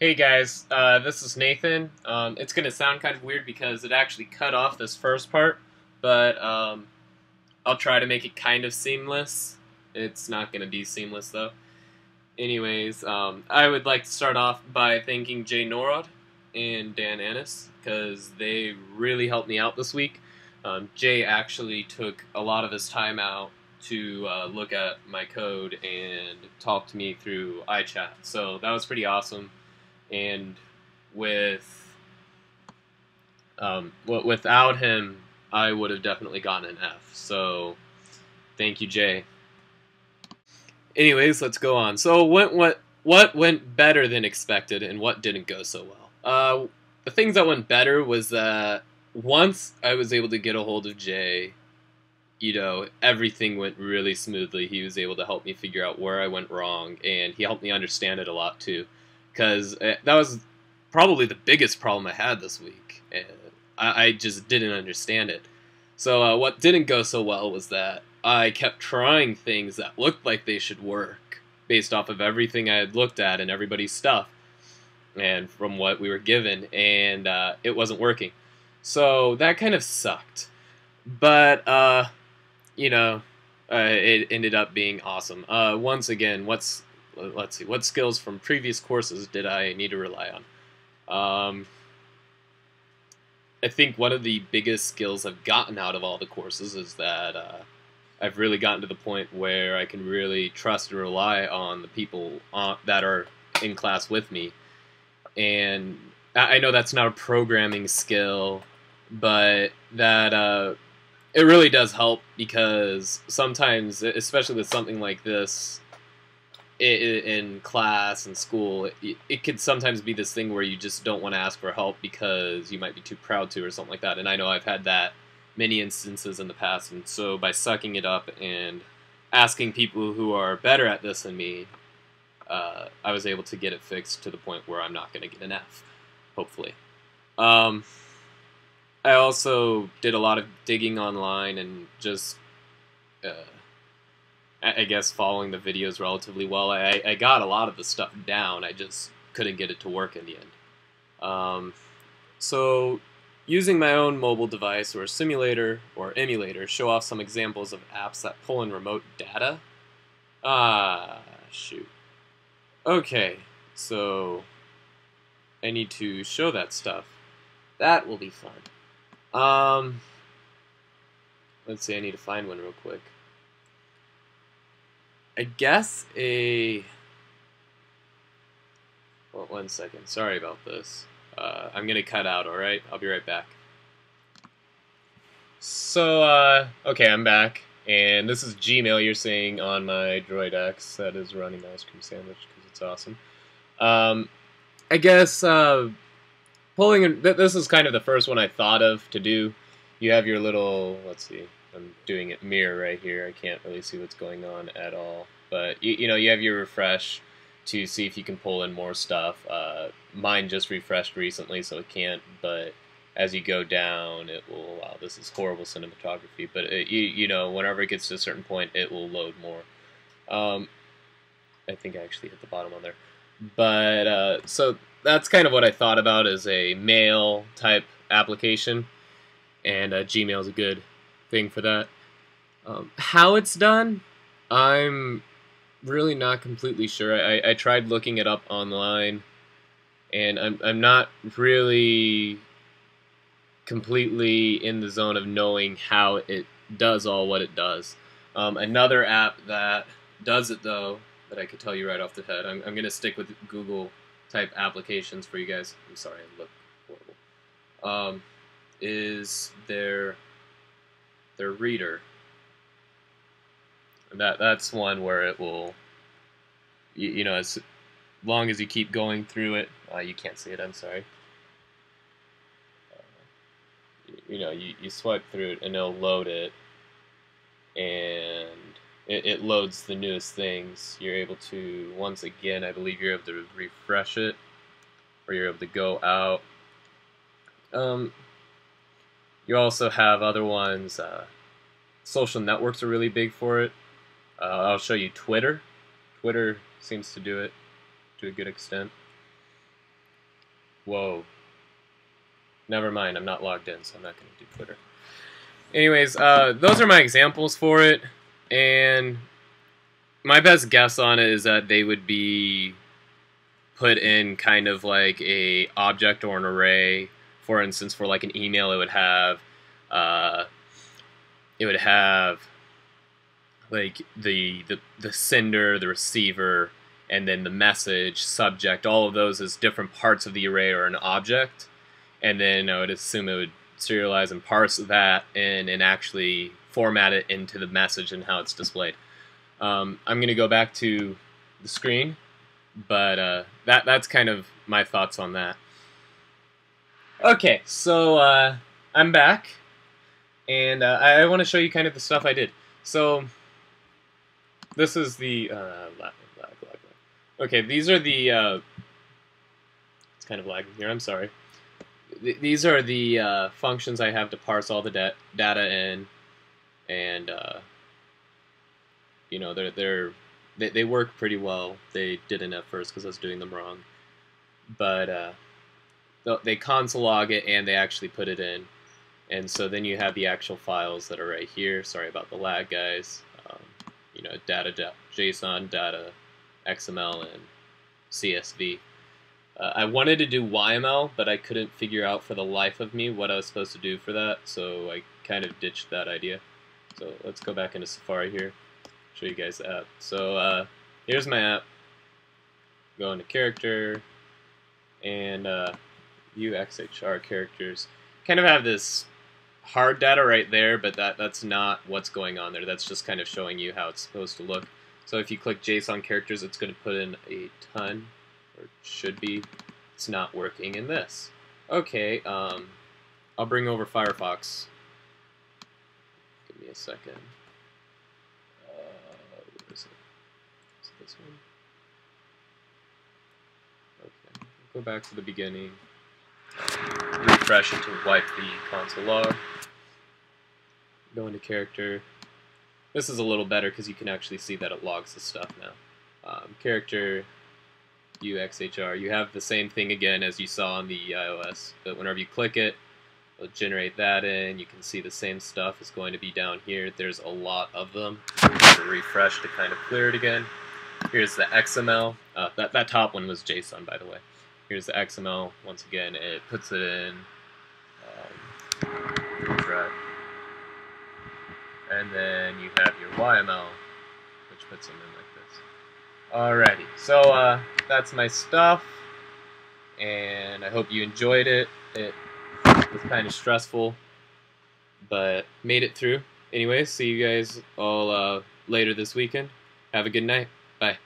Hey guys, this is Nathan. It's going to sound kind of weird because it actually cut off this first part, but I'll try to make it kind of seamless. It's not going to be seamless though. Anyways, I would like to start off by thanking Jay Norod and Dan Annis because they really helped me out this week. Jay actually took a lot of his time out to look at my code and talk to me through iChat, so that was pretty awesome. And without him, I would have definitely gotten an F. So, thank you, Jay. Anyways, let's go on. So, what went better than expected, and what didn't go so well? The things that went better was that once I was able to get a hold of Jay, everything went really smoothly. He was able to help me figure out where I went wrong, and he helped me understand it a lot too. Because that was probably the biggest problem I had this week. I just didn't understand it. So what didn't go so well was that I kept trying things that looked like they should work based off of everything I had looked at and everybody's stuff and from what we were given, and it wasn't working. So that kind of sucked. But, it ended up being awesome. Once again, let's see, what skills from previous courses did I need to rely on? I think one of the biggest skills I've gotten out of all the courses is that I've really gotten to the point where I can really trust and rely on the people that are in class with me. And I know that's not a programming skill, but that it really does help because sometimes, especially with something like this, in class and school, it could sometimes be this thing where you just don't want to ask for help because you might be too proud to or something like that. And I know I've had that many instances in the past, and so by sucking it up and asking people who are better at this than me, I was able to get it fixed to the point where I'm not going to get an F, hopefully. I also did a lot of digging online and just I guess following the videos relatively well. I got a lot of the stuff down. I just couldn't get it to work in the end. So using my own mobile device or simulator or emulator, show off some examples of apps that pull in remote data. Shoot. Okay, so I need to show that stuff. That will be fun. Let's see, I need to find one real quick. I guess well, 1 second. Sorry about this. I'm gonna cut out, alright? I'll be right back. So, okay, I'm back. And this is Gmail you're seeing on my Droid X that is running ice cream sandwich because it's awesome. I guess, this is kind of the first one I thought of to do. You have your little, let's see, I'm doing it mirror right here. I can't really see what's going on at all. But, you have your refresh to see if you can pull in more stuff. Mine just refreshed recently, so it can't. But as you go down, it will, wow, this is horrible cinematography. But, whenever it gets to a certain point, it will load more. I think I actually hit the bottom on there. But, so that's kind of what I thought about as a mail type application. And Gmail is a good thing for that. How it's done, I'm really not completely sure. I tried looking it up online, and I'm not really completely in the zone of knowing how it does all what it does. Another app that does it, though, that I could tell you right off the head, I'm going to stick with Google type applications for you guys. I'm sorry, I look horrible. Is their reader. And that's one where it will, as long as you keep going through it, you can't see it, I'm sorry. You swipe through it and it'll load it, and it loads the newest things. You're able to, once again, I believe you're able to refresh it, or you're able to go out. You also have other ones. Social networks are really big for it. I'll show you Twitter. Twitter seems to do it to a good extent. Whoa. Never mind, I'm not logged in, so I'm not going to do Twitter. Anyways, those are my examples for it, and my best guess on it is that they would be put in kind of like a object or an array. For instance, for like an email, uh, it would have like the sender, the receiver, and then the message, subject. All of those as different parts of the array or an object, and then I would assume it would serialize and parse that and actually format it into the message and how it's displayed. I'm going to go back to the screen, but that's kind of my thoughts on that. Okay, so I'm back, and I want to show you kind of the stuff I did. So this is the okay. These are the it's kind of lagging here. I'm sorry. These are the functions I have to parse all the data in, and you know they work pretty well. They didn't at first because I was doing them wrong, but they console log it and they actually put it in, and so then you have the actual files that are right here. Sorry about the lag, guys. You know, data.json, data XML, and CSV. I wanted to do YML, but I couldn't figure out for the life of me what I was supposed to do for that, so I kind of ditched that idea. So let's go back into Safari here, show you guys the app. So here's my app. Go into character, and UXHR characters. Kind of have this hard data right there, but that's not what's going on there. That's just kind of showing you how it's supposed to look. So if you click JSON characters, it's going to put in a ton, or should be. It's not working in this. Okay, I'll bring over Firefox. Give me a second. Where is it? Is it this one? Okay, go back to the beginning. Refresh it to wipe the console log. Go into character. This is a little better because you can actually see that it logs the stuff now. Character, UXHR. You have the same thing again as you saw on the iOS, but whenever you click it, it'll generate that in. You can see the same stuff is going to be down here. There's a lot of them. Refresh to kind of clear it again. Here's the XML. That top one was JSON, by the way. Here's the XML. Once again, it puts it in. And then you have your YML, which puts them in like this. Alrighty, so that's my stuff, and I hope you enjoyed it. It was kind of stressful, but made it through. Anyways, see you guys all later this weekend. Have a good night. Bye.